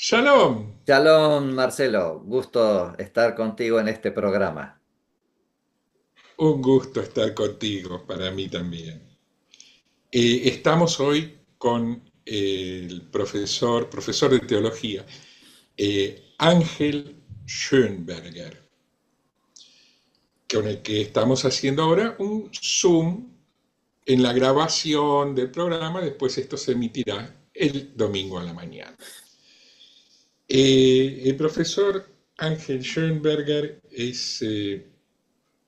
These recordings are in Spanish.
Shalom, Shalom, Marcelo. Gusto estar contigo en este programa. un gusto estar contigo, para mí también. Estamos hoy con el profesor de teología, Ángel Schönberger, con el que estamos haciendo ahora un Zoom en la grabación del programa. Después esto se emitirá el domingo a la mañana. El profesor Ángel Schönberger es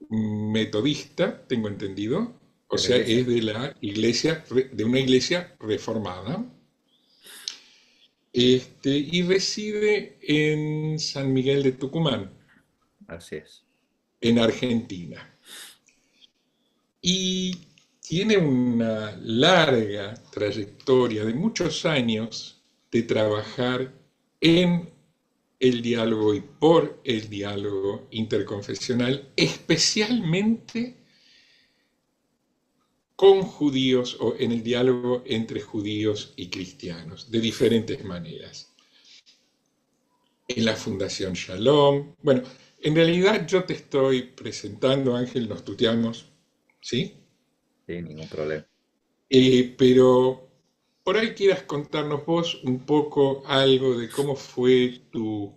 metodista, tengo entendido, o De la sea, iglesia. es de la iglesia, de una iglesia reformada, y reside en San Miguel de Tucumán, Así es. en Argentina. Y tiene una larga trayectoria de muchos años de trabajar en el diálogo y por el diálogo interconfesional, especialmente con judíos o en el diálogo entre judíos y cristianos, de diferentes maneras. En la Fundación Shalom. Bueno, en realidad yo te estoy presentando, Ángel, nos tuteamos, ¿sí? Sin ningún problema. Pero por ahí quieras contarnos vos un poco algo de cómo fue tu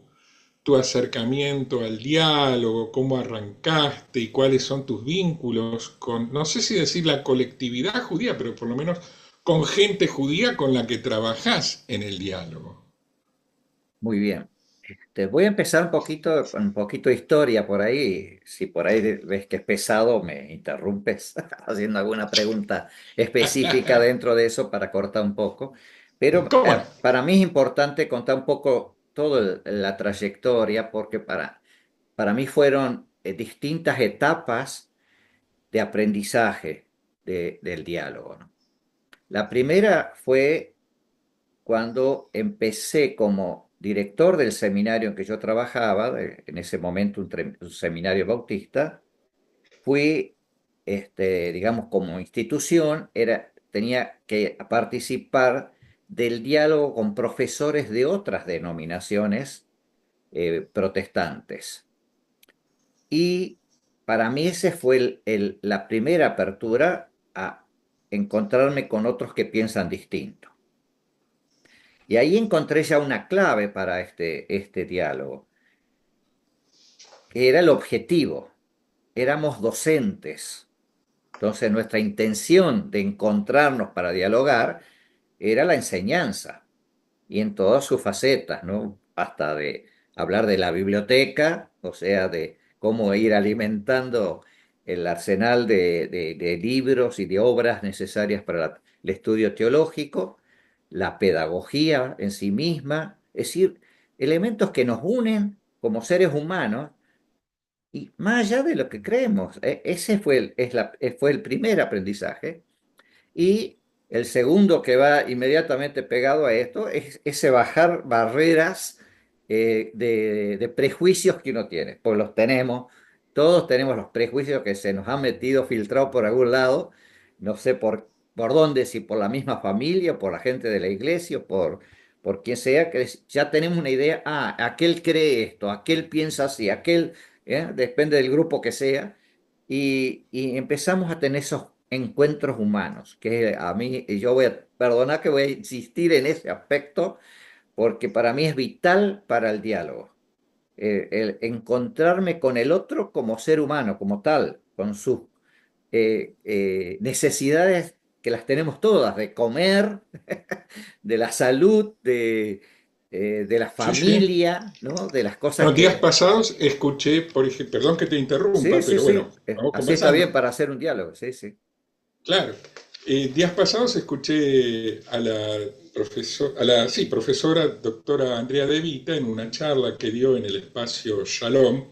acercamiento al diálogo, cómo arrancaste y cuáles son tus vínculos con, no sé si decir la colectividad judía, pero por lo menos con gente judía con la que trabajás en el diálogo. Muy bien. Te voy a empezar un poquito con un poquito de historia por ahí. Si por ahí ves que es pesado, me interrumpes haciendo alguna pregunta específica dentro de eso para cortar un poco. Pero ¿Cómo no? para mí es importante contar un poco toda la trayectoria porque para mí fueron distintas etapas de aprendizaje del diálogo, ¿no? La primera fue cuando empecé como director del seminario en que yo trabajaba, en ese momento un seminario bautista. Fui, digamos, como institución, tenía que participar del diálogo con profesores de otras denominaciones protestantes. Y para mí ese fue la primera apertura a encontrarme con otros que piensan distinto. Y ahí encontré ya una clave para este diálogo, que era el objetivo. Éramos docentes. Entonces nuestra intención de encontrarnos para dialogar era la enseñanza y en todas sus facetas, ¿no? Hasta de hablar de la biblioteca, o sea, de cómo ir alimentando el arsenal de libros y de obras necesarias para el estudio teológico, la pedagogía en sí misma, es decir, elementos que nos unen como seres humanos y más allá de lo que creemos. Ese fue el primer aprendizaje. Y el segundo que va inmediatamente pegado a esto es ese bajar barreras de prejuicios que uno tiene, pues los tenemos, todos tenemos los prejuicios que se nos han metido filtrados por algún lado, no sé por dónde, si por la misma familia, por la gente de la iglesia, por quien sea, que ya tenemos una idea, aquel cree esto, aquel piensa así, aquel, depende del grupo que sea, y empezamos a tener esos encuentros humanos, que a mí, y yo voy a perdonar que voy a insistir en ese aspecto, porque para mí es vital para el diálogo. El encontrarme con el otro como ser humano, como tal, con sus necesidades que las tenemos todas, de comer, de la salud, de la Sí, sí. familia, ¿no? De las cosas Los días que... pasados escuché, por ejemplo, perdón que te Sí, interrumpa, sí, pero bueno, sí, vamos así está conversando. bien para hacer un diálogo, sí, sí. Claro. Días pasados escuché a la sí, profesora doctora Andrea De Vita en una charla que dio en el espacio Shalom,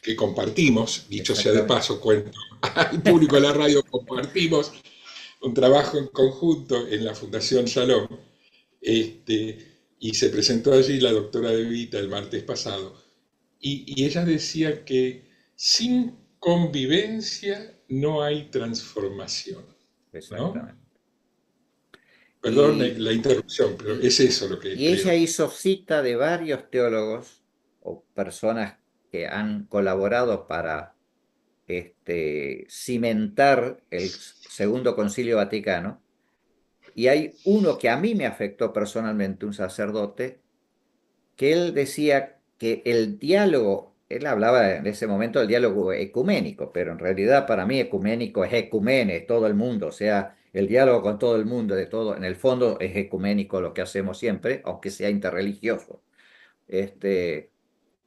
que compartimos, dicho sea de Exactamente. paso, cuento al público de la radio, compartimos un trabajo en conjunto en la Fundación Shalom, y se presentó allí la doctora De Vita el martes pasado, y ella decía que sin convivencia no hay transformación, ¿no? Exactamente. Perdón la interrupción, pero Y, es eso lo que y ella creo. hizo cita de varios teólogos o personas que han colaborado para cimentar el Segundo Concilio Vaticano. Y hay uno que a mí me afectó personalmente, un sacerdote, que él decía que el diálogo, él hablaba en ese momento del diálogo ecuménico, pero en realidad para mí ecuménico es ecumene, todo el mundo, o sea, el diálogo con todo el mundo, de todo, en el fondo es ecuménico lo que hacemos siempre, aunque sea interreligioso. Este,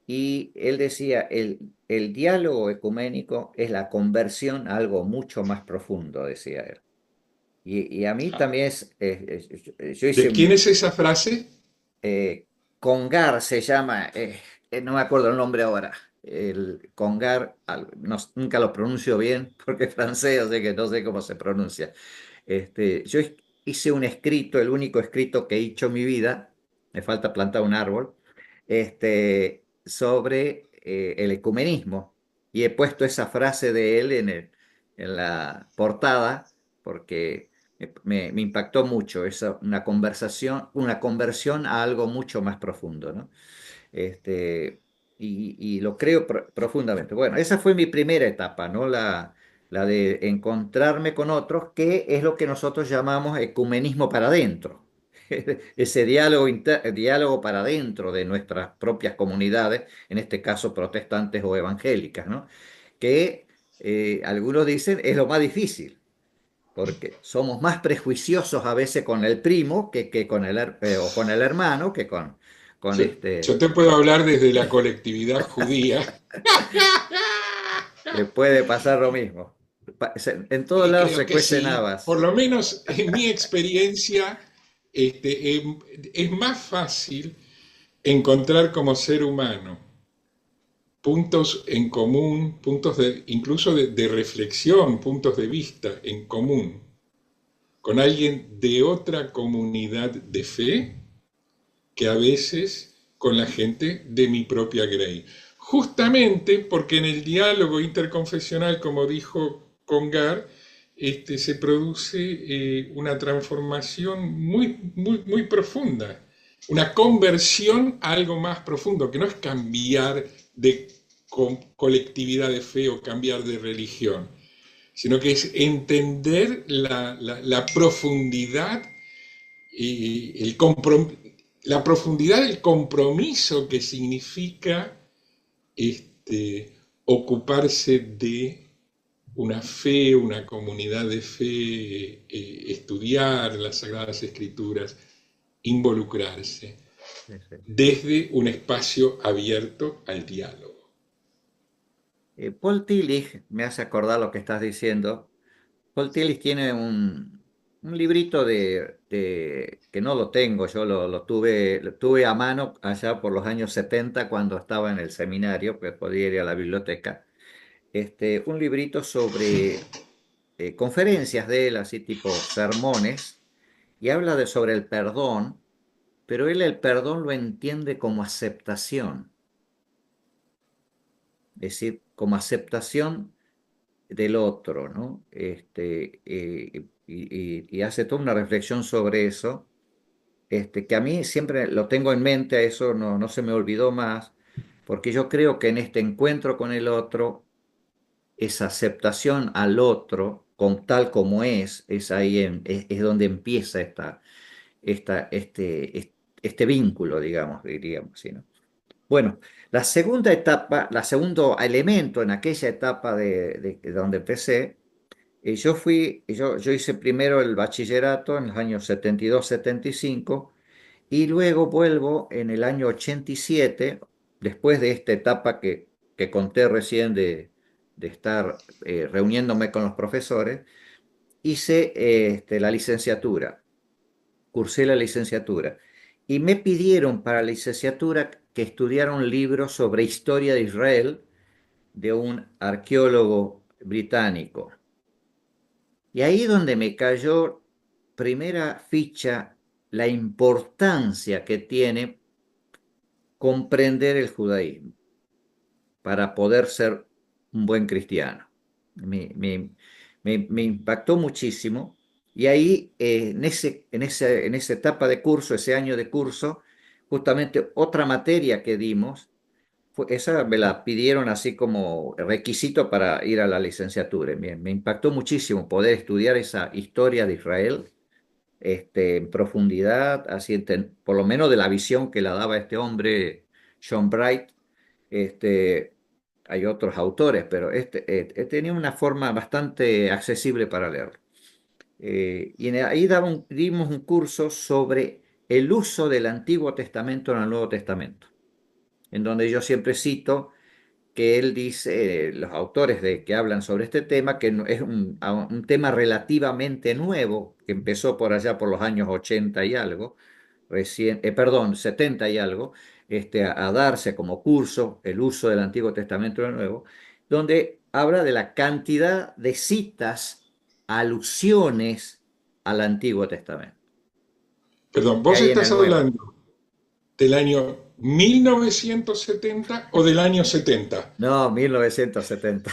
y él decía, el diálogo ecuménico es la conversión a algo mucho más profundo, decía él. Y a mí también yo hice ¿De quién es esa frase? eh, Congar se llama, no me acuerdo el nombre ahora. El Congar, nunca lo pronuncio bien porque es francés, así que no sé cómo se pronuncia. Yo hice un escrito, el único escrito que he hecho en mi vida, me falta plantar un árbol, sobre el ecumenismo. Y he puesto esa frase de él en la portada porque me impactó mucho. Es una conversión a algo mucho más profundo, ¿no? Este, y lo creo profundamente. Bueno, esa fue mi primera etapa, ¿no? La de encontrarme con otros, que es lo que nosotros llamamos ecumenismo para adentro. Ese diálogo para adentro de nuestras propias comunidades, en este caso protestantes o evangélicas, ¿no? Que algunos dicen es lo más difícil, porque somos más prejuiciosos a veces con el primo que con o con el hermano que con Yo te puedo hablar desde la colectividad judía. puede pasar lo mismo. En todos Y lados creo se que cuecen sí, por habas. lo menos en mi experiencia, es más fácil encontrar como ser humano puntos en común, puntos incluso de reflexión, puntos de vista en común con alguien de otra comunidad de fe que a veces con la gente de mi propia Grey. Justamente porque en el diálogo interconfesional, como dijo Congar, se produce una transformación muy profunda, una conversión a algo más profundo, que no es cambiar de colectividad de fe o cambiar de religión, sino que es entender la profundidad y la profundidad del compromiso que significa ocuparse de una fe, una comunidad de fe, estudiar las Sagradas Escrituras, involucrarse Sí, sí. desde un espacio abierto al diálogo. Paul Tillich me hace acordar lo que estás diciendo. Paul Tillich tiene un librito que no lo tengo, yo lo tuve a mano allá por los años 70 cuando estaba en el seminario, que podía ir a la biblioteca. Un librito sobre conferencias de él, así tipo sermones, y habla sobre el perdón, pero él el perdón lo entiende como aceptación, es decir, como aceptación del otro, ¿no? Y hace toda una reflexión sobre eso, que a mí siempre lo tengo en mente, a eso no se me olvidó más, porque yo creo que en este encuentro con el otro, esa aceptación al otro con tal como es ahí es donde empieza este vínculo, digamos, diríamos, ¿sí, no? Bueno, la segunda etapa, la segundo elemento en aquella etapa de donde empecé, yo hice primero el bachillerato en los años 72, 75 y luego vuelvo en el año 87, después de esta etapa que conté recién de estar reuniéndome con los profesores, hice la licenciatura, cursé la licenciatura y me pidieron para la licenciatura que estudiara un libro sobre historia de Israel de un arqueólogo británico. Y ahí donde me cayó primera ficha la importancia que tiene comprender el judaísmo para poder ser un buen cristiano. Me impactó muchísimo Y ahí, en esa etapa de curso, ese año de curso, justamente otra materia que dimos, esa me la pidieron así como requisito para ir a la licenciatura. Me impactó muchísimo poder estudiar esa historia de Israel, en profundidad, así por lo menos de la visión que la daba este hombre, John Bright. Este, Hay otros autores, pero tenía una forma bastante accesible para leerlo. Ahí dimos un curso sobre el uso del Antiguo Testamento en el Nuevo Testamento, en donde yo siempre cito que él dice, los autores que hablan sobre este tema, que es un tema relativamente nuevo, que empezó por allá por los años 80 y algo, perdón, 70 y algo, a darse como curso el uso del Antiguo Testamento y el Nuevo, donde habla de la cantidad de citas, alusiones al Antiguo Testamento Perdón, que ¿vos hay en estás el Nuevo. hablando del año 1970 o del año 70? No, 1970.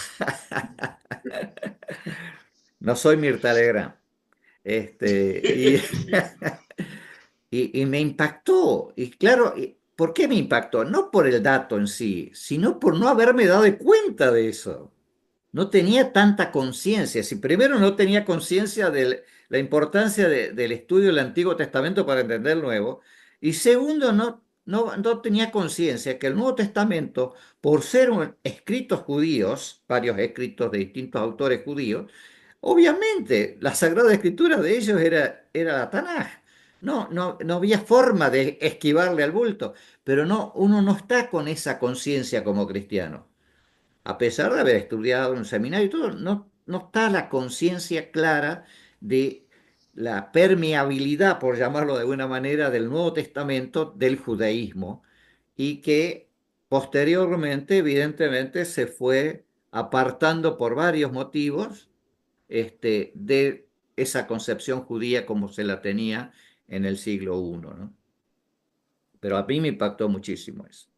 No soy Mirta Legrand. Y, y me impactó. Y claro, ¿por qué me impactó? No por el dato en sí, sino por no haberme dado cuenta de eso. No tenía tanta conciencia. Si primero no tenía conciencia de la importancia del estudio del Antiguo Testamento para entender el Nuevo, y segundo, no tenía conciencia que el Nuevo Testamento, por ser escritos judíos, varios escritos de distintos autores judíos, obviamente la Sagrada Escritura de ellos era la Tanaj. No había forma de esquivarle al bulto, pero no, uno no está con esa conciencia como cristiano. A pesar de haber estudiado en un seminario y todo, no está la conciencia clara de la permeabilidad, por llamarlo de alguna manera, del Nuevo Testamento del judaísmo y que posteriormente, evidentemente, se fue apartando por varios motivos, de esa concepción judía como se la tenía en el siglo I, ¿no? Pero a mí me impactó muchísimo eso.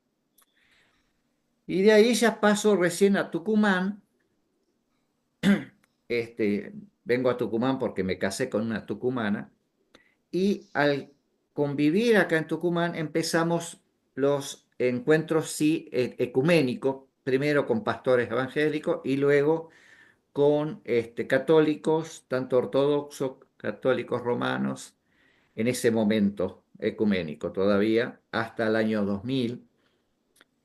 Y de ahí ya paso recién a Tucumán. Este, Vengo a Tucumán porque me casé con una tucumana y al convivir acá en Tucumán empezamos los encuentros, sí, ecuménicos, primero con pastores evangélicos y luego con católicos, tanto ortodoxos, católicos romanos, en ese momento ecuménico todavía, hasta el año 2000.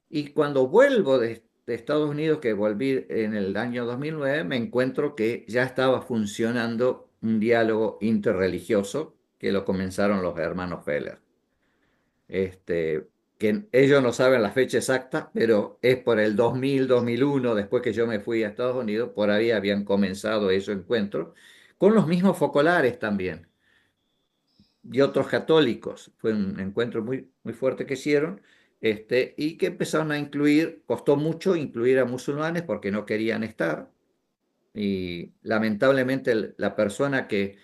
Y cuando vuelvo de Estados Unidos, que volví en el año 2009, me encuentro que ya estaba funcionando un diálogo interreligioso que lo comenzaron los hermanos Feller. Este, que ellos no saben la fecha exacta, pero es por el 2000, 2001, después que yo me fui a Estados Unidos, por ahí habían comenzado esos encuentros, con los mismos focolares también y otros católicos. Fue un encuentro muy, muy fuerte que hicieron, y que empezaron a incluir, costó mucho incluir a musulmanes porque no querían estar. Y lamentablemente la persona que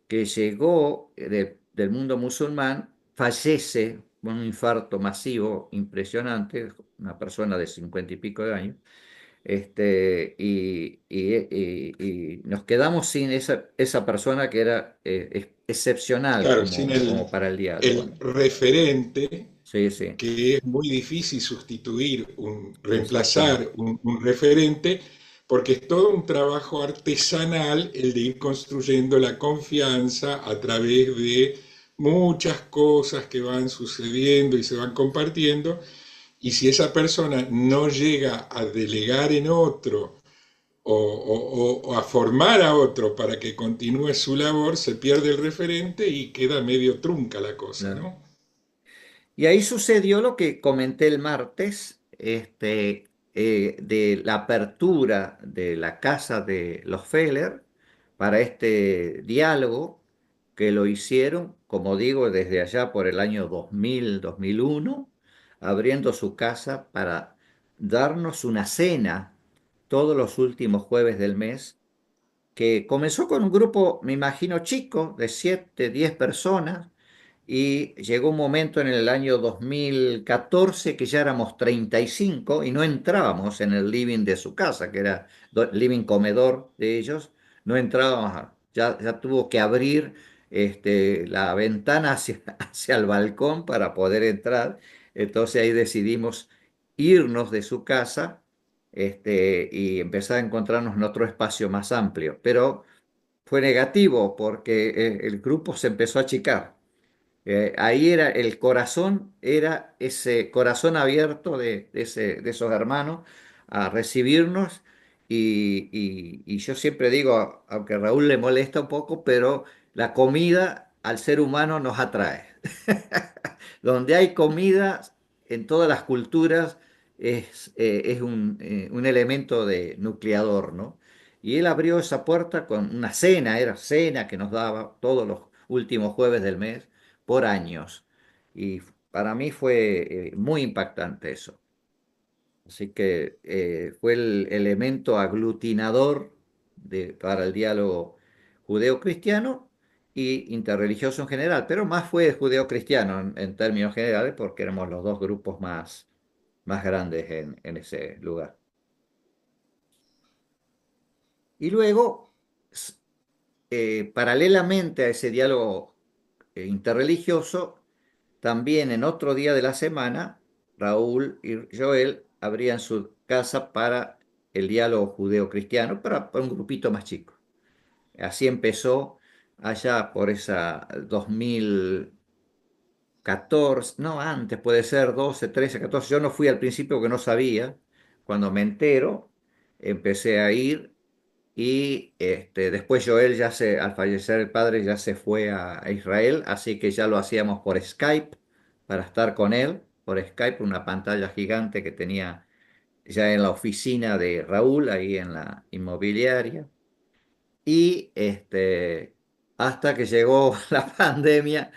llegó del mundo musulmán fallece con un infarto masivo impresionante, una persona de 50 y pico de años. Y nos quedamos sin esa persona que era excepcional Claro, sin como para el diálogo, el ¿no? referente, Sí, sí, que es muy difícil sustituir, reemplazar exactamente. un referente, porque es todo un trabajo artesanal el de ir construyendo la confianza a través de muchas cosas que van sucediendo y se van compartiendo, y si esa persona no llega a delegar en otro o a formar a otro para que continúe su labor, se pierde el referente y queda medio trunca la cosa, Claro. ¿no? Y ahí sucedió lo que comenté el martes, de la apertura de la casa de los Feller para este diálogo, que lo hicieron, como digo, desde allá por el año 2000, 2001, abriendo su casa para darnos una cena todos los últimos jueves del mes, que comenzó con un grupo, me imagino, chico, de 7, 10 personas, y llegó un momento en el año 2014 que ya éramos 35 y no entrábamos en el living de su casa, que era living comedor de ellos, no entrábamos. ya tuvo que abrir la ventana hacia, hacia el balcón para poder entrar. Entonces ahí decidimos irnos de su casa y empezar a encontrarnos en otro espacio más amplio. Pero fue negativo porque el grupo se empezó a achicar. Ahí era el corazón, era ese corazón abierto de esos hermanos a recibirnos y yo siempre digo, aunque a Raúl le molesta un poco, pero la comida al ser humano nos atrae. Donde hay comida en todas las culturas es un elemento de nucleador, ¿no? Y él abrió esa puerta con una cena, era cena que nos daba todos los últimos jueves del mes por años. Y para mí fue muy impactante eso. Así que fue el elemento aglutinador para el diálogo judeo-cristiano y interreligioso en general, pero más fue judeo-cristiano en términos generales porque éramos los dos grupos más grandes en ese lugar. Y luego, s- paralelamente a ese diálogo interreligioso, también en otro día de la semana, Raúl y Joel abrían su casa para el diálogo judeo-cristiano, para un grupito más chico. Así empezó allá por esa 2014, no antes, puede ser 12, 13, 14. Yo no fui al principio porque no sabía. Cuando me entero, empecé a ir y después Joel al fallecer el padre, ya se fue a Israel, así que ya lo hacíamos por Skype para estar con él, por Skype, una pantalla gigante que tenía ya en la oficina de Raúl, ahí en la inmobiliaria. Y hasta que llegó la pandemia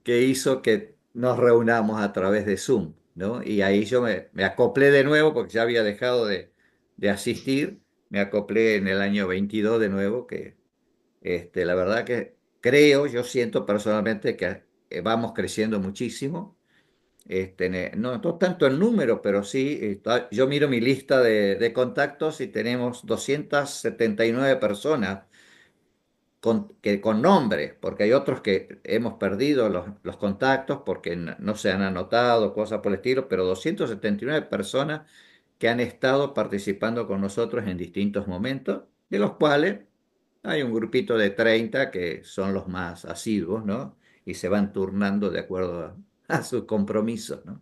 que hizo que nos reunamos a través de Zoom, ¿no? Y ahí yo me acoplé de nuevo porque ya había dejado de asistir, me acoplé en el año 22 de nuevo, que la verdad que yo siento personalmente que vamos creciendo muchísimo. No tanto en número, pero sí, yo miro mi lista de contactos y tenemos 279 personas con nombre, porque hay otros que hemos perdido los contactos porque no se han anotado, cosas por el estilo, pero 279 personas que han estado participando con nosotros en distintos momentos, de los cuales hay un grupito de 30 que son los más asiduos, ¿no? Y se van turnando de acuerdo a sus compromisos, ¿no?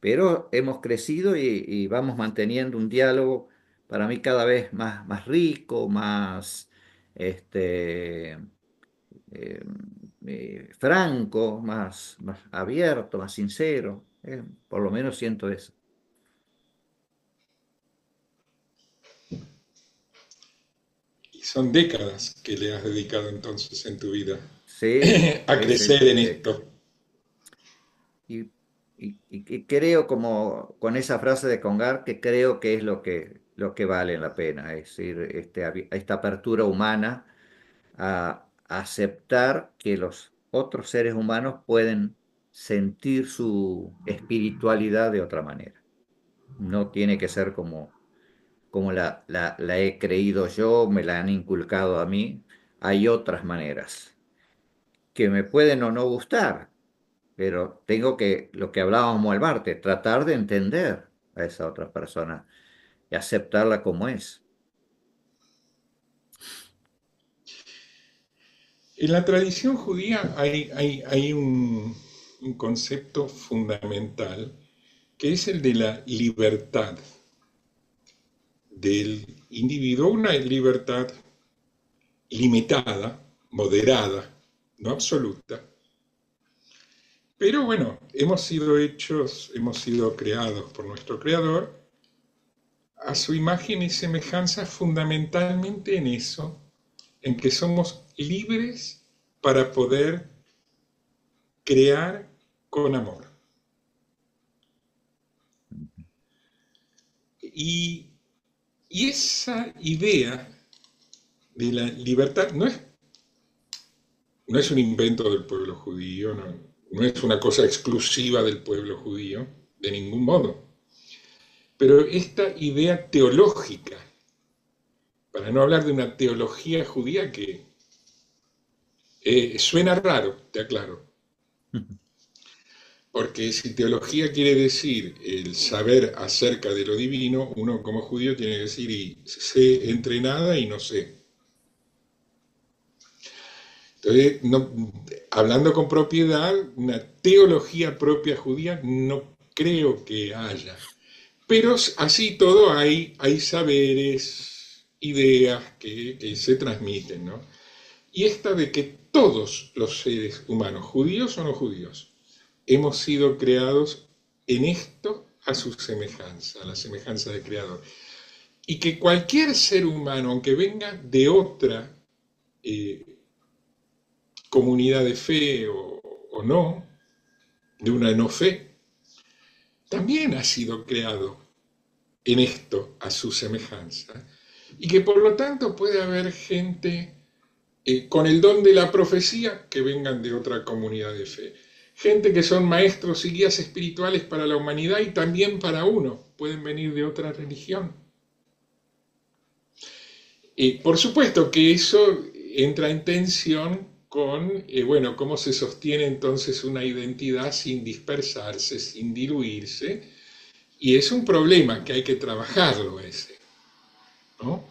Pero hemos crecido y vamos manteniendo un diálogo para mí cada vez más rico, más este, eh, franco, más abierto, más sincero. Por lo menos siento eso. Y son décadas que le has dedicado entonces en tu vida Sí, a sí, sí, crecer en décadas. esto. Y, y creo, como con esa frase de Congar, que creo que es lo que vale la pena, es decir, esta apertura humana a aceptar que los otros seres humanos pueden sentir su espiritualidad de otra manera. No tiene que ser como la he creído yo, me la han inculcado a mí. Hay otras maneras que me pueden o no gustar, pero tengo que, lo que hablábamos al martes, tratar de entender a esa otra persona y aceptarla como es. En la tradición judía hay un concepto fundamental que es el de la libertad del individuo, una libertad limitada, moderada, no absoluta. Pero bueno, hemos sido hechos, hemos sido creados por nuestro creador a su imagen y semejanza fundamentalmente en eso, en que somos libres para poder crear con amor. Y, y esa idea de la libertad no es un invento del pueblo judío, no es una cosa exclusiva del pueblo judío, de ningún modo. Pero esta idea teológica, para no hablar de una teología judía que Suena raro, te aclaro, porque si teología quiere decir el saber acerca de lo divino, uno como judío tiene que decir, y sé entre nada y no sé. Entonces, hablando con propiedad, una teología propia judía no creo que haya. Pero así todo hay saberes, ideas que se transmiten, ¿no? Y esta de que todos los seres humanos, judíos o no judíos, hemos sido creados en esto a su semejanza, a la semejanza del Creador. Y que cualquier ser humano, aunque venga de otra eh, comunidad de fe o no, de una no fe, también ha sido creado en esto a su semejanza. Y que por lo tanto puede haber gente con el don de la profecía que vengan de otra comunidad de fe. Gente que son maestros y guías espirituales para la humanidad y también para uno. Pueden venir de otra religión. Por supuesto que eso entra en tensión con, bueno, cómo se sostiene entonces una identidad sin dispersarse, sin diluirse, y es un problema que hay que trabajarlo ese, ¿no?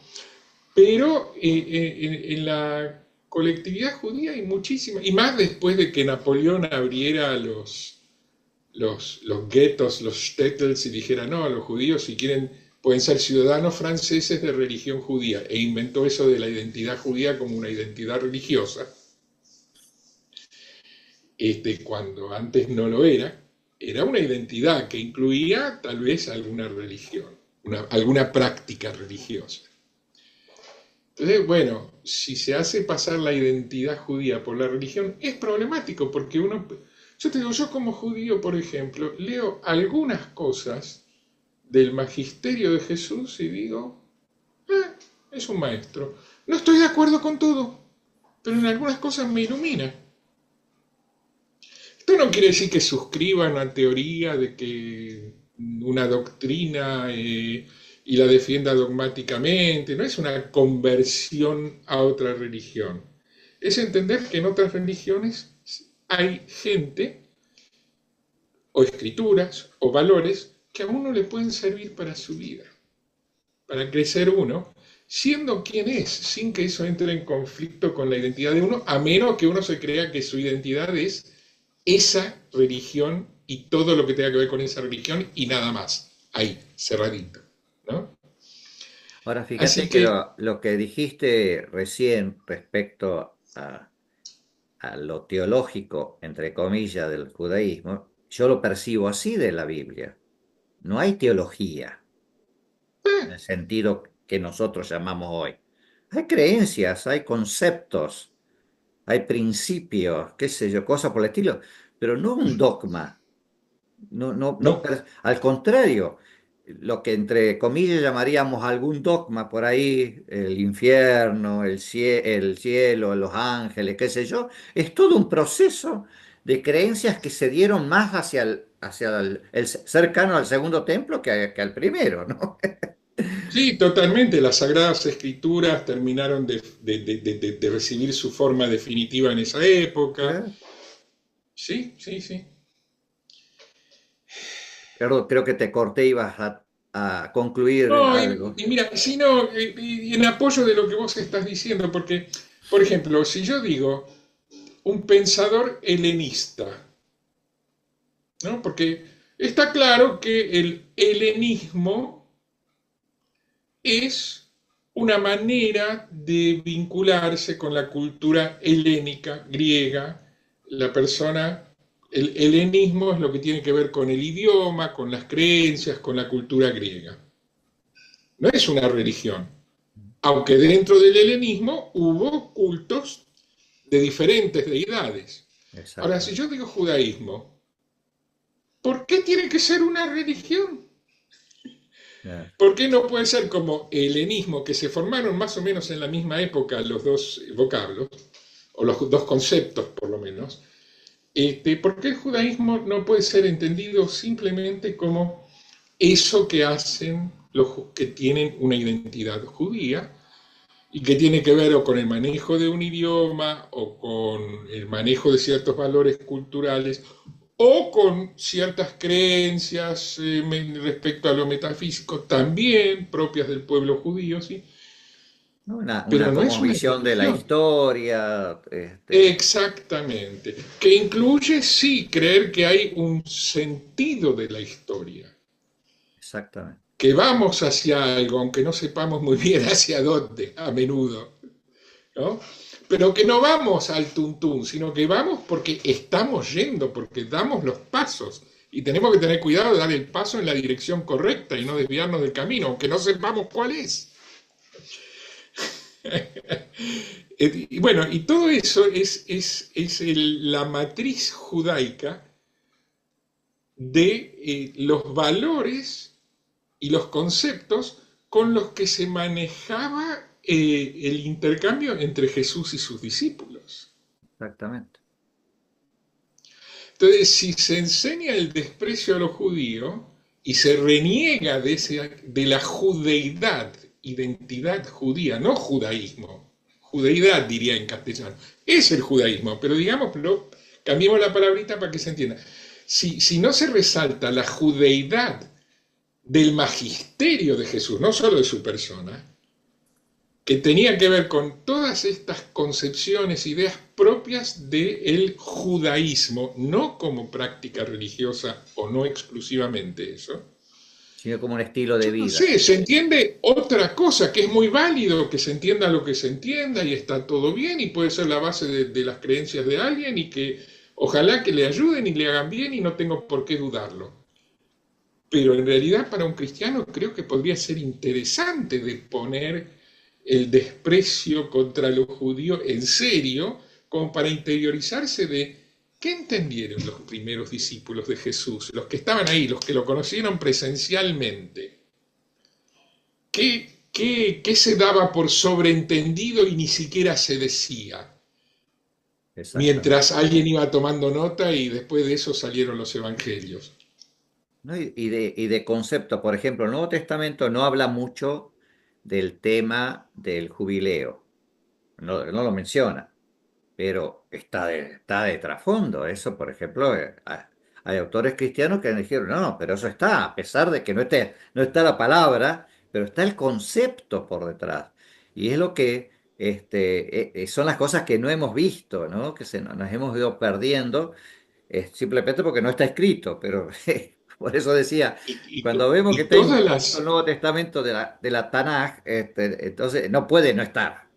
Pero en la colectividad judía hay muchísimas, y más después de que Napoleón abriera los guetos, los shtetls, y dijera, no, los judíos si quieren pueden ser ciudadanos franceses de religión judía, e inventó eso de la identidad judía como una identidad religiosa, cuando antes no lo era una identidad que incluía tal vez alguna religión, alguna práctica religiosa. Entonces, bueno, si se hace pasar la identidad judía por la religión, es problemático porque yo te digo, yo como judío, por ejemplo, leo algunas cosas del magisterio de Jesús y digo, es un maestro. No estoy de acuerdo con todo, pero en algunas cosas me ilumina. Esto no quiere decir que suscriba una teoría de que una doctrina y la defienda dogmáticamente, no es una conversión a otra religión. Es entender que en otras religiones hay gente o escrituras o valores que a uno le pueden servir para su vida, para crecer uno, siendo quien es, sin que eso entre en conflicto con la identidad de uno, a menos que uno se crea que su identidad es esa religión y todo lo que tenga que ver con esa religión y nada más, ahí, cerradito, ¿no? Ahora, fíjate Así que que, lo que dijiste recién respecto a lo teológico, entre comillas, del judaísmo, yo lo percibo así de la Biblia. No hay teología en el sentido que nosotros llamamos hoy. Hay creencias, hay conceptos, hay principios, qué sé yo, cosas por el estilo, pero no un dogma. No, no, no, no, al contrario, lo que entre comillas llamaríamos algún dogma por ahí, el infierno, el cielo, los ángeles, qué sé yo, es todo un proceso de creencias que se dieron más hacia el cercano al segundo templo que al primero, ¿no? sí, totalmente, las Sagradas Escrituras terminaron de recibir su forma definitiva en esa época, ¿Eh? sí, sí, sí. Creo que te corté, ibas a concluir No, algo. y mira, si no, y en apoyo de lo que vos estás diciendo, porque, por ejemplo, si yo digo un pensador helenista, ¿no? Porque está claro que el helenismo es una manera de vincularse con la cultura helénica, griega. La persona, el helenismo es lo que tiene que ver con el idioma, con las creencias, con la cultura griega. No es una religión, aunque dentro del helenismo hubo cultos de diferentes deidades. Ahora, si Exacto. yo digo judaísmo, ¿por qué tiene que ser una religión? Eh, ¿Por qué no puede ser como helenismo, que se formaron más o menos en la misma época los dos vocablos, o los dos conceptos por lo menos? ¿Por qué el judaísmo no puede ser entendido simplemente como eso que hacen los que tienen una identidad judía? y que tiene que ver o con el manejo de un idioma o con el manejo de ciertos valores culturales o con ciertas creencias respecto a lo metafísico también propias del pueblo judío, ¿sí? ¿no? Pero Una no es una cosmovisión de la religión. historia, Exactamente. Que incluye, sí, creer que hay un sentido de la historia, exactamente. que vamos hacia algo, aunque no sepamos muy bien hacia dónde, a menudo, ¿no? Pero que no vamos al tuntún, sino que vamos porque estamos yendo, porque damos los pasos. Y tenemos que tener cuidado de dar el paso en la dirección correcta y no desviarnos del camino, aunque no sepamos cuál es. Y bueno, y todo eso es la matriz judaica de los valores y los conceptos con los que se manejaba el intercambio entre Jesús y sus discípulos. Exactamente. Entonces, si se enseña el desprecio a los judíos y se reniega de la judeidad, identidad judía, no judaísmo, judeidad diría en castellano, es el judaísmo, pero digámoslo, cambiemos la palabrita para que se entienda. Si no se resalta la judeidad del magisterio de Jesús, no solo de su persona, que tenía que ver con todas estas concepciones, ideas propias del judaísmo, no como práctica religiosa o no exclusivamente eso. Sino como un estilo de Yo no vida. sé, se entiende otra cosa, que es muy válido que se entienda lo que se entienda y está todo bien y puede ser la base de las creencias de alguien y que ojalá que le ayuden y le hagan bien y no tengo por qué dudarlo. Pero en realidad para un cristiano creo que podría ser interesante de poner el desprecio contra los judíos en serio, como para interiorizarse de qué entendieron los primeros discípulos de Jesús, los que estaban ahí, los que lo conocieron presencialmente. ¿Qué se daba por sobreentendido y ni siquiera se decía? Exactamente. Mientras alguien iba tomando nota y después de eso salieron los evangelios. ¿No? Y de concepto, por ejemplo, el Nuevo Testamento no habla mucho del tema del jubileo, no lo menciona, pero está de trasfondo. Eso, por ejemplo, hay autores cristianos que dijeron, no, no, pero eso está, a pesar de que no está la palabra, pero está el concepto por detrás. Y es lo que son las cosas que no hemos visto, ¿no? Que nos hemos ido perdiendo simplemente porque no está escrito, pero por eso decía, cuando vemos que Y está todas incluido el las, Nuevo Testamento de la Tanaj, entonces no puede no estar.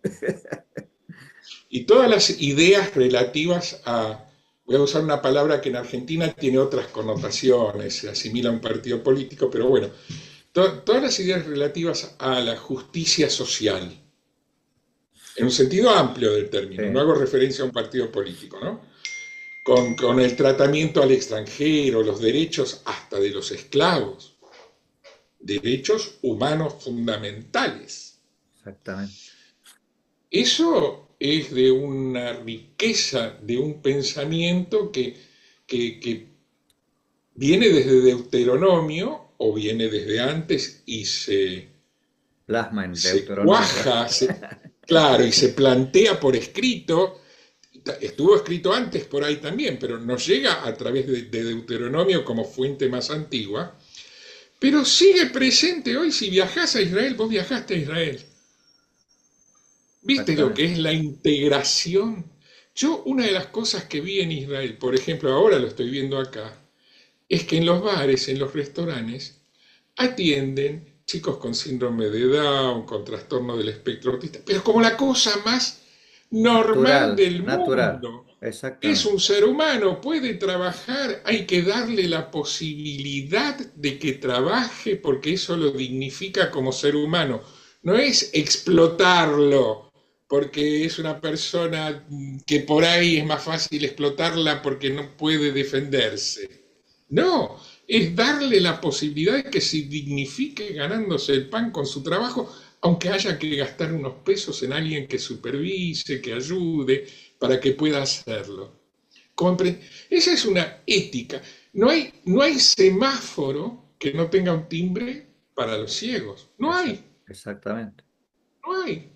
y todas las ideas relativas a, voy a usar una palabra que en Argentina tiene otras connotaciones, se asimila a un partido político, pero bueno, todas las ideas relativas a la justicia social, en un sentido amplio del término, no Sí, hago referencia a un partido político, ¿no? Con el tratamiento al extranjero, los derechos hasta de los esclavos, derechos humanos fundamentales. exactamente. Eso es de una riqueza, de un pensamiento que viene desde Deuteronomio o viene desde antes y Plasma en se Deuteronomio. cuaja, claro, y se plantea por escrito. Estuvo escrito antes por ahí también, pero nos llega a través de Deuteronomio como fuente más antigua, pero sigue presente hoy. Si viajás a Israel, vos viajaste a Israel. ¿Viste lo que Exactamente. es la integración? Yo una de las cosas que vi en Israel, por ejemplo, ahora lo estoy viendo acá, es que en los bares, en los restaurantes, atienden chicos con síndrome de Down, con trastorno del espectro autista, pero como la cosa más normal Natural, del natural. mundo. Es Exactamente. un ser humano, puede trabajar, hay que darle la posibilidad de que trabaje porque eso lo dignifica como ser humano. No es explotarlo porque es una persona que por ahí es más fácil explotarla porque no puede defenderse. No, es darle la posibilidad de que se dignifique ganándose el pan con su trabajo, aunque haya que gastar unos pesos en alguien que supervise, que ayude, para que pueda hacerlo. Esa es una ética. No hay semáforo que no tenga un timbre para los ciegos. No Exact- hay, exactamente. no hay.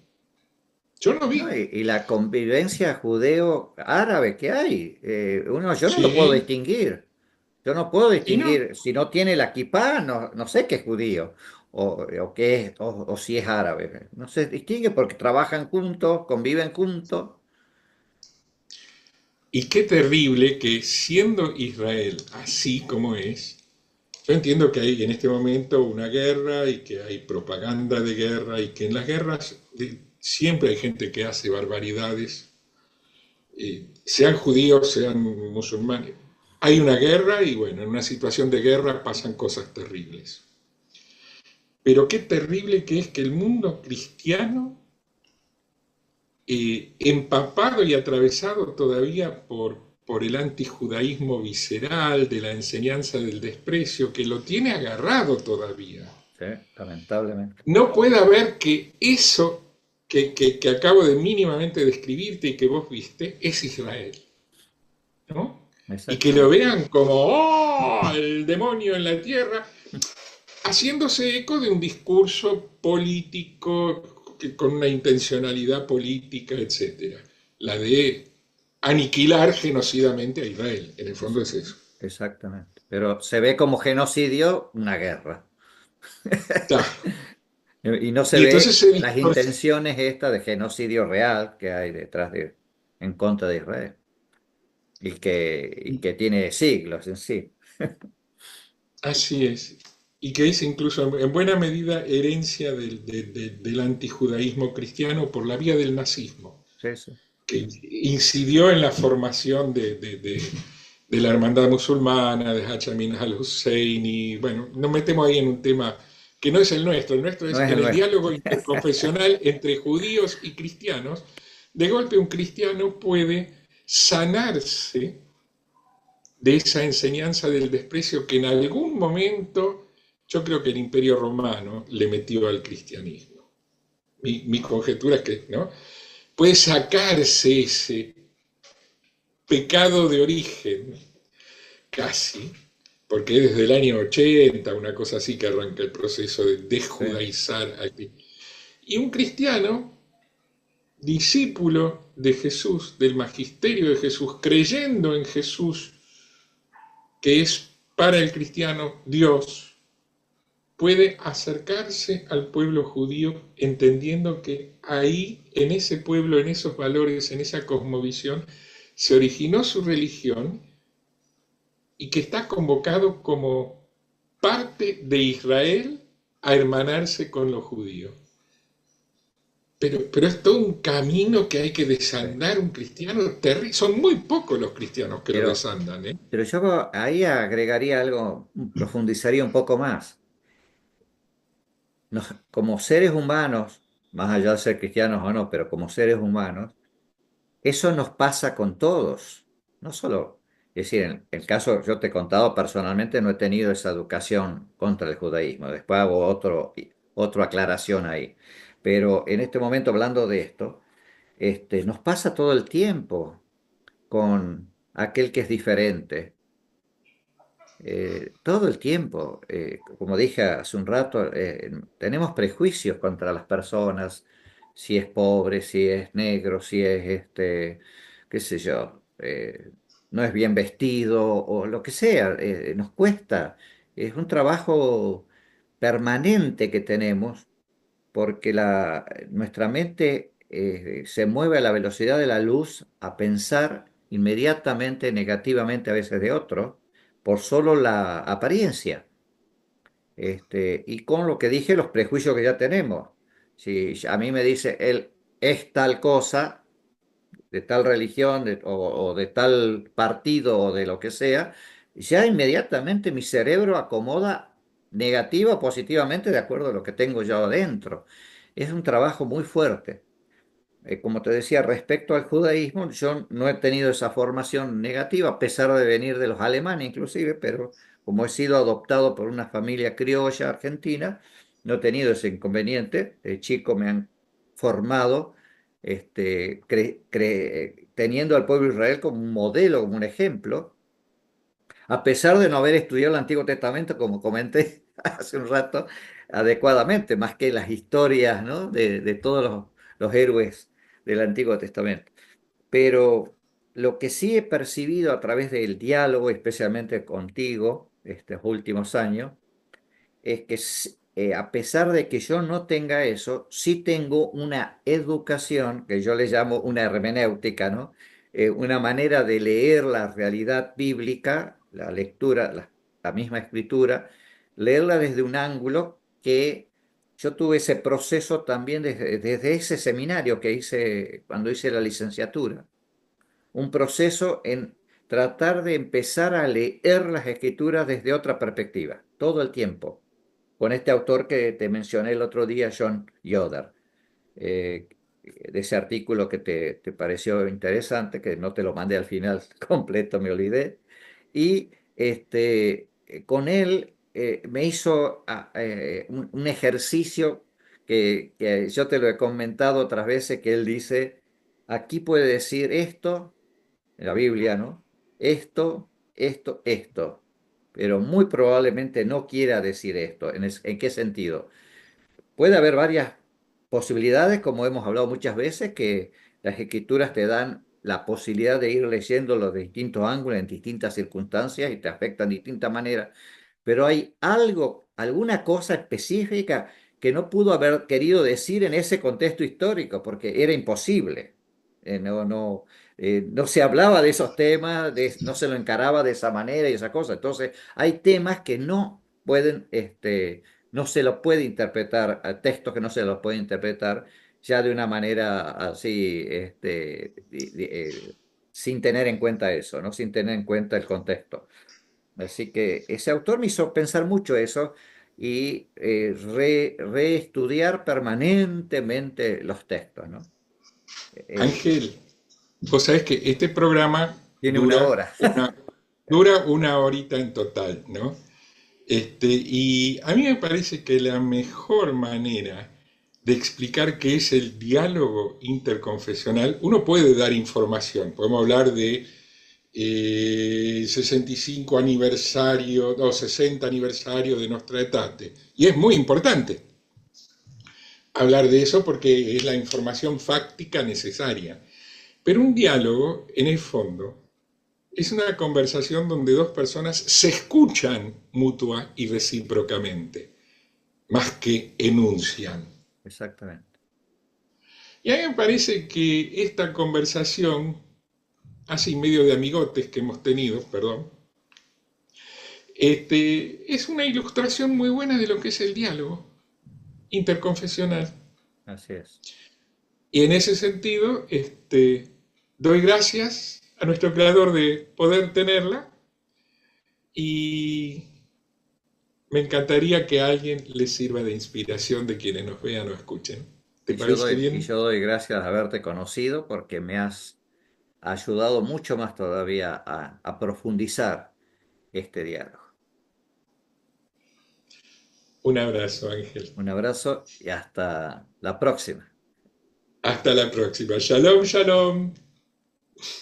Yo no ¿No? vi. Y la convivencia judeo-árabe que hay, yo no lo puedo Sí, distinguir. Yo no puedo y no. distinguir, si no tiene la kipá, no sé qué es judío o qué es, o si es árabe. No se distingue porque trabajan juntos, conviven juntos. Y qué terrible que siendo Israel así como es, yo entiendo que hay en este momento una guerra y que hay propaganda de guerra y que en las guerras siempre hay gente que hace barbaridades, sean judíos, sean musulmanes. Hay una guerra y bueno, en una situación de guerra pasan cosas terribles. Pero qué terrible que es que el mundo cristiano, empapado y atravesado todavía por el antijudaísmo visceral, de la enseñanza del desprecio, que lo tiene agarrado todavía, Sí, lamentablemente. no pueda ver que eso que acabo de mínimamente describirte y que vos viste es Israel, ¿no? Y que lo Exactamente. vean como, ¡oh! El demonio en la tierra, haciéndose eco de un discurso político con una intencionalidad política, etcétera. La de aniquilar genocidamente a Israel, en el fondo es eso. Exactamente. Pero se ve como genocidio una guerra. Ta. Y no se Y entonces ve se las distorsiona. intenciones estas de genocidio real que hay detrás en contra de Israel y que tiene siglos en sí. Así es. Y que es incluso en buena medida herencia del antijudaísmo cristiano por la vía del nazismo, Sí, sí. que incidió en la formación de la hermandad musulmana, de Hachamin al-Husseini. Bueno, nos metemos ahí en un tema que no es el nuestro No es es el en el nuestro. diálogo interconfesional entre judíos y cristianos. De golpe un cristiano puede sanarse de esa enseñanza del desprecio que en algún momento yo creo que el Imperio Romano le metió al cristianismo. Mi conjetura es que, ¿no? Puede sacarse ese pecado de origen, casi, porque es desde el año 80, una cosa así, que arranca el proceso de Sí, desjudaizar aquí. Y un cristiano, discípulo de Jesús, del magisterio de Jesús, creyendo en Jesús, que es para el cristiano Dios, puede acercarse al pueblo judío entendiendo que ahí, en ese pueblo, en esos valores, en esa cosmovisión, se originó su religión y que está convocado como parte de Israel a hermanarse con los judíos. Pero es todo un camino que hay que sí. desandar un cristiano terrible. Son muy pocos los cristianos que lo Pero, desandan, ¿eh? pero yo ahí agregaría algo, profundizaría un poco más. Como seres humanos, más allá de ser cristianos o no, pero como seres humanos, eso nos pasa con todos, no solo, es decir, en el caso, yo te he contado personalmente, no he tenido esa educación contra el judaísmo, después hago otra aclaración ahí, pero en este momento hablando de esto, nos pasa todo el tiempo con aquel que es diferente, todo el tiempo, como dije hace un rato, tenemos prejuicios contra las personas, si es pobre, si es negro, si es qué sé yo, no es bien vestido o lo que sea, nos cuesta. Es un trabajo permanente que tenemos porque nuestra mente se mueve a la velocidad de la luz a pensar inmediatamente negativamente a veces de otro por solo la apariencia. Y con lo que dije, los prejuicios que ya tenemos. Si a mí me dice él es tal cosa, de tal religión o de tal partido o de lo que sea, ya inmediatamente mi cerebro acomoda negativa o positivamente de acuerdo a lo que tengo yo adentro. Es un trabajo muy fuerte. Como te decía, respecto al judaísmo, yo no he tenido esa formación negativa, a pesar de venir de los alemanes inclusive, pero como he sido adoptado por una familia criolla argentina, no he tenido ese inconveniente. De chico me han formado teniendo al pueblo de Israel como un modelo, como un ejemplo, a pesar de no haber estudiado el Antiguo Testamento, como comenté hace un rato, adecuadamente, más que las historias, ¿no? de todos los héroes del Antiguo Testamento. Pero lo que sí he percibido a través del diálogo, especialmente contigo, estos últimos años, es que a pesar de que yo no tenga eso, sí tengo una educación, que yo le llamo una hermenéutica, ¿no? Una manera de leer la realidad bíblica, la lectura, la misma escritura, leerla desde un ángulo que yo tuve ese proceso también desde ese seminario que hice cuando hice la licenciatura. Un proceso en tratar de empezar a leer las escrituras desde otra perspectiva, todo el tiempo con este autor que te mencioné el otro día, John Yoder, eh, de ese artículo que te pareció interesante, que no te lo mandé al final completo, me olvidé, y con él me hizo un ejercicio que yo te lo he comentado otras veces, que él dice, aquí puede decir esto, en la Biblia, ¿no? Esto, pero muy probablemente no quiera decir esto. ¿En qué sentido? Puede haber varias posibilidades, como hemos hablado muchas veces, que las escrituras te dan la posibilidad de ir leyéndolo de distintos ángulos, en distintas circunstancias y te afectan de distintas maneras, pero hay algo, alguna cosa específica que no pudo haber querido decir en ese contexto histórico, porque era imposible. No se hablaba de esos temas, no se lo encaraba de esa manera y esa cosa. Entonces, hay temas que no pueden, no se los puede interpretar, textos que no se los puede interpretar ya de una manera así, sin tener en cuenta eso, ¿no? Sin tener en cuenta el contexto. Así que ese autor me hizo pensar mucho eso y reestudiar permanentemente los textos, ¿no? Eh, Ángel, vos sabés que este programa Tiene una hora. dura una horita en total, ¿no? Y a mí me parece que la mejor manera de explicar qué es el diálogo interconfesional, uno puede dar información, podemos hablar de 65 aniversario o 60 aniversario de Nostra Aetate, y es muy importante hablar de eso porque es la información fáctica necesaria. Pero un diálogo, en el fondo, es una conversación donde dos personas se escuchan mutua y recíprocamente, más que enuncian. Exactamente. Y a mí me parece que esta conversación, así medio de amigotes que hemos tenido, perdón, es una ilustración muy buena de lo que es el diálogo interconfesional. Así es. Y en ese sentido, doy gracias a nuestro creador de poder tenerla y me encantaría que a alguien le sirva de inspiración de quienes nos vean o escuchen. ¿Te parece Y bien? yo doy gracias de haberte conocido porque me has ayudado mucho más todavía a profundizar este diálogo. Un abrazo, Ángel. Un abrazo y hasta la próxima. Hasta la próxima. Shalom, shalom.